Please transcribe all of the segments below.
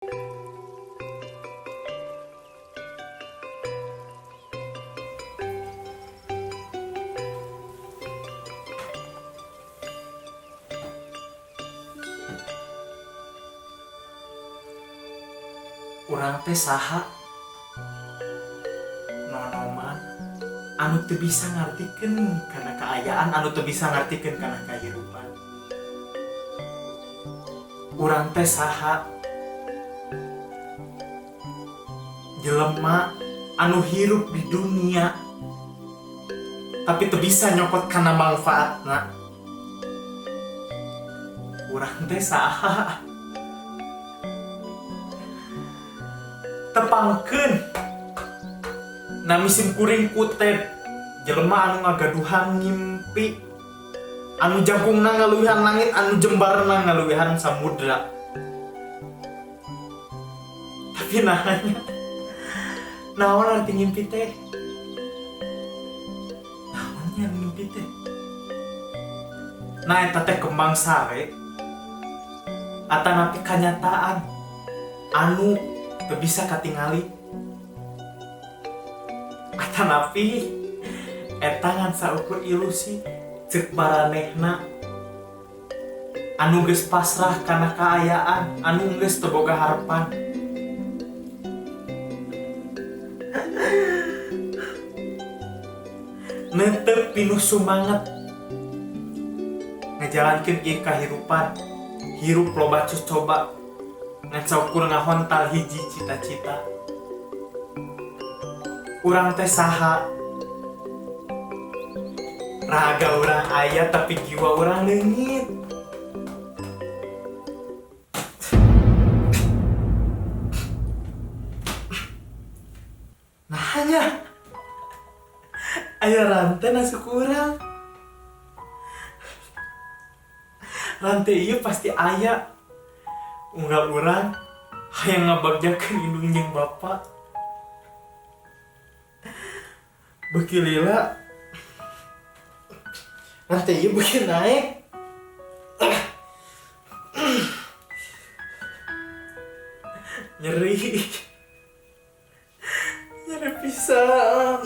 Urang teh saha nonoman anu teu bisa ngartikeun kana kaayaan, anu teu bisa ngartikeun kana kahirupan. Urang teh saha jelema anu hirup di dunia tapi teu bisa nyokot kana manfaatna. Urang teh saha tepangkeun namisim kuring kutet jelema anu ngagaduhan ngimpi, anu jangkungna ngaluwihan langit, anu jembarna ngaluwihan samudra. Tapi nahanya naon arti ngimpi teh? Naonnya ngimpi teh? Nah eta teh kembang sare atanapi kanyataan anu teu bisa katingali, atanapi eta ngan saukur ilusi ceuk maranehna anu geus pasrah kana kaayaan, anu geus teu boga harepan. Netep pinuh sumanget ngajalankeun ieu kahirupan, hirup loba coba ngan saukur ngahontal hiji cita-cita. Urang teh saha raga urang aya tapi jiwa urang leungit. Nah hanya aya rantai nasuk urang. Rantai ieu pasti aya unggal urang hayang ngabagjakeun indung jeung bapa. Beuki lila rantai ieu beuki naek. Nyeri pisan.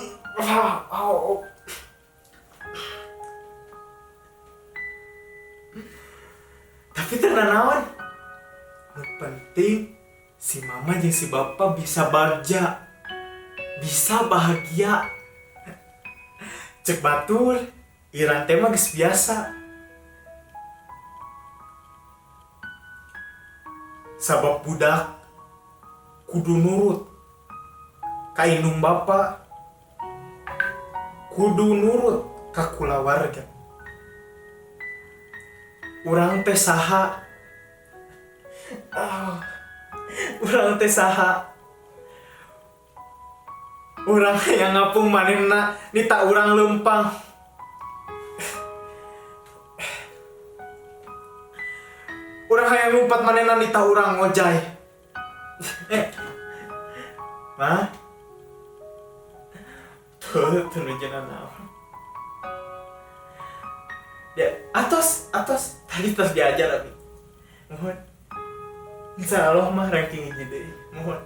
Tapi tenang naon, penting si mama jeung si bapa bisa bagja, bisa bahagia. Cek batur, iran teh mah geus biasa. Sabab budak kudu nurut ka indung bapa, kudu nurut ka kulawarga. Urang teh saha? Urang teh saha? Urang yang ngapung manehna nita urang leumpang. Urang hayang lumpat manehna nita urang ngojay. Mah? Tuh nunjana naon. Ya, atos tadi tos diajar abi. Mohon. Insyaallah mah ranking hiji deui. Mohon.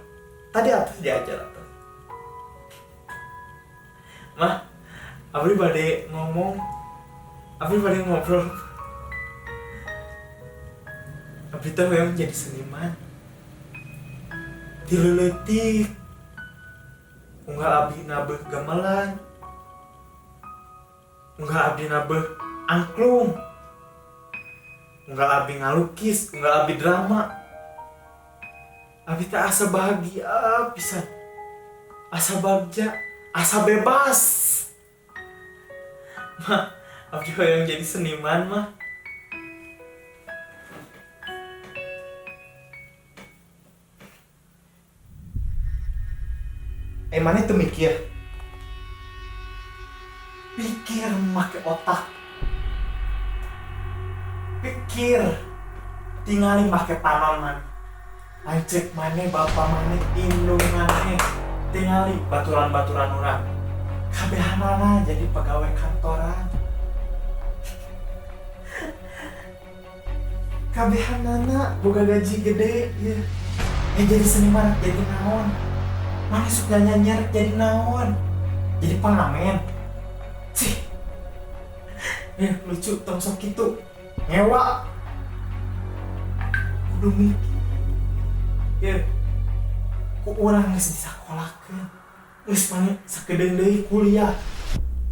Tadi atos diajar atos. Mah, abdi bade ngomong. Abdi bade ngobrol. Abdi teh hoyong jadi seniman. Dileutik. Unggal abdi nabeuh gamelan. Unggal abdi nabeuh angklung. Unggal abdi ngalukis, unggal abdi drama. Abdi teh asa bahagia pisan. Asa bagja, asa bebas. Mah, abdi hoyong jadi seniman mah. Maneh teu mikir. Pikir make otak. Pikir tingali make panoman. Lancek maneh bapa maneh indung maneh. Tingali baturan-baturan urang. Kabehanana jadi pegawai kantoran. Kabehanana boga gaji gede ya. jadi seniman jadi naon, mana suka nyanyi jadi naon, jadi pengamen sih. Lucu tong sok gitu ngewa kudu mikir ya, ku urang geus disakolahkeun, geus mana sakedeung deui kuliah,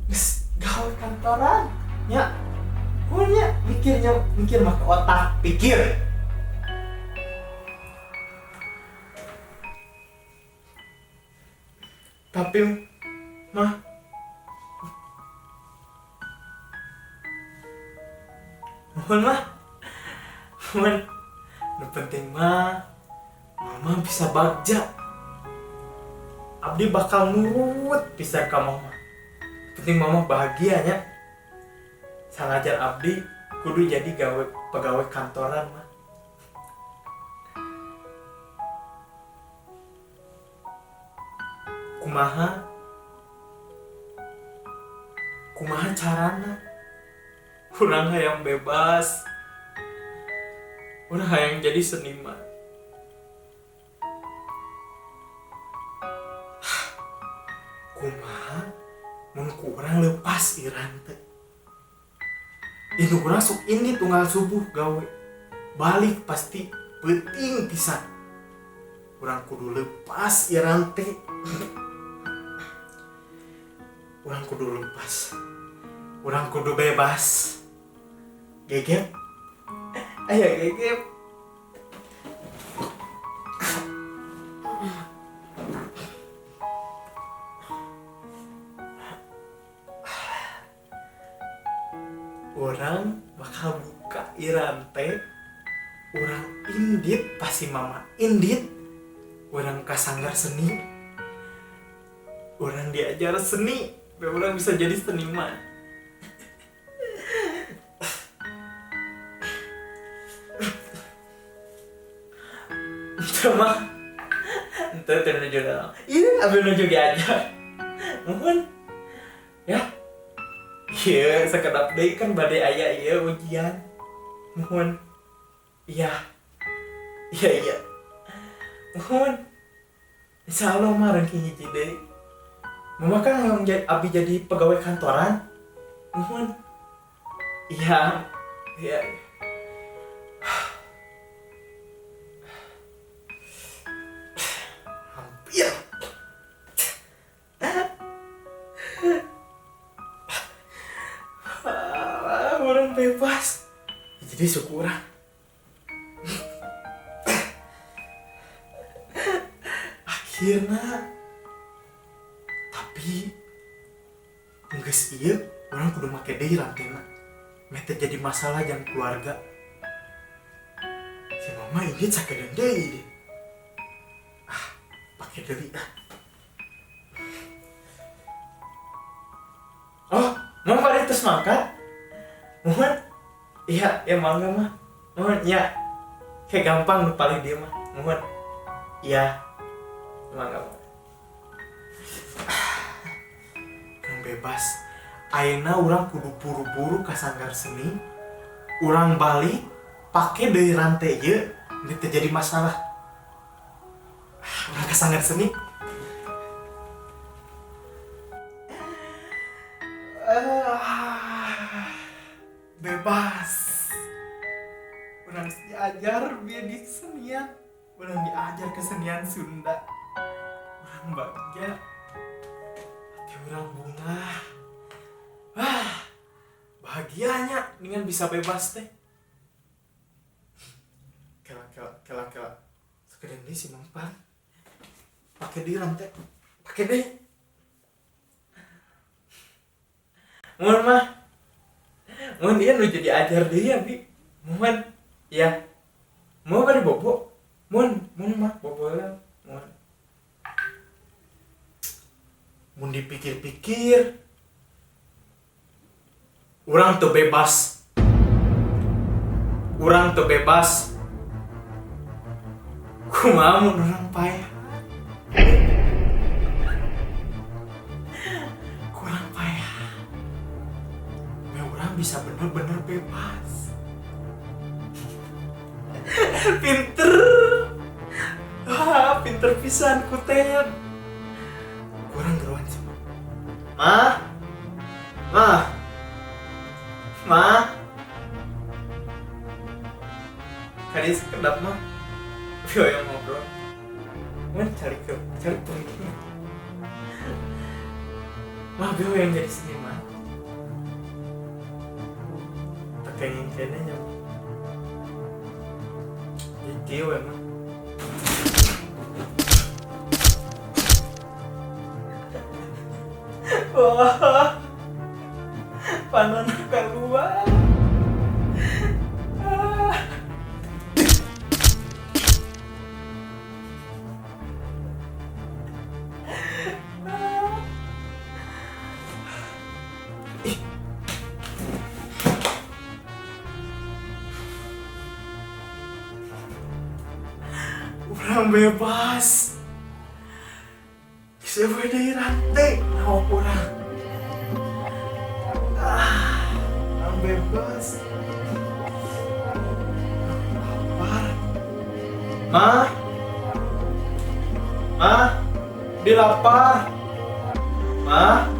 geus gawe kantoran nya, kunya mikir mah ke otak pikir. Tapi mah mohon nu penting mah mama bisa bagja, abdi bakal nurut pisan ka mama. Penting mama bahagianya, sanajan abdi kudu jadi pegawai kantoran mah. Kumaha carana urang hayang bebas, urang hayang jadi seniman. Kumaha mun ku urang leupas iran teh, urang sok ini tunggal subuh gawe balik pasti penting pisan. Urang kudu leupas iran teh. Urang kudu lepas, urang kudu bebas. Gegep, ayo gegep. Urang bakal buka irante, urang indit pasti mama indit. Urang kasanggar seni, urang diajar seni, biar urang bisa jadi seniman. Cuma ente nuju naon, iya abis nuju diajar, mohon ya. Iya sekedap deui kan bade aya ieu ujian, mohon iya mohon insyaallah mah rengki hiji deui. Mama kan yang abdi jadi pegawai kantoran, mohon iya. Hampir orang bebas jadi syukuran. Akhirnya tapi geus ieu urang kudu make deui rantena, mete jadi masalah jang keluarga. Si mama ini sakedeung deui deh. Pake deui ah. Oh, mau pada terus makan? Mohon. Iya, ya mangga mah. Mohon ya. Kayak gampang paling dia mah. Mohon. Iya. Mangga mah. Yang bebas. Ayeuna urang kudu buru-buru ka sanggar seni. Urang balik pake deui rantai ieu, ini terjadi masalah. Urang ka sanggar seni. Bebas. Urang diajar biar di kesenian. Urang diajar kesenian Sunda. Urang bagja. Hati urang bunga. Bahagianya dengan bisa bebas teh. Kela. Sekedar ini si Mangpan. Pakai di rantai. Pakai deh. Mohon mah. Mohon dia nuju diajar dia bi. Mohon ya. Mau bari bobo. Mohon mah bobo lah. Mohon. Mun dipikir-pikir, urang teu bebas. Kumaha mun urang payah? Kurang payah. Urang bisa bener-bener bebas. Pinter. pinter pisan ku teh. Kurang geruan sih. Ma. Ma. Ma. Kali sekedap mah. Vio yang ngobrol. Mana cari pemiliknya. Mah Vio yang jadi seniman. Pakai yang kayaknya. Jadi emang. Wah, panon keluar. Orang bebas. Saya boleh rantai, mau kurang. Orang bebas. Lapar. Ma, dia lapar. Ma.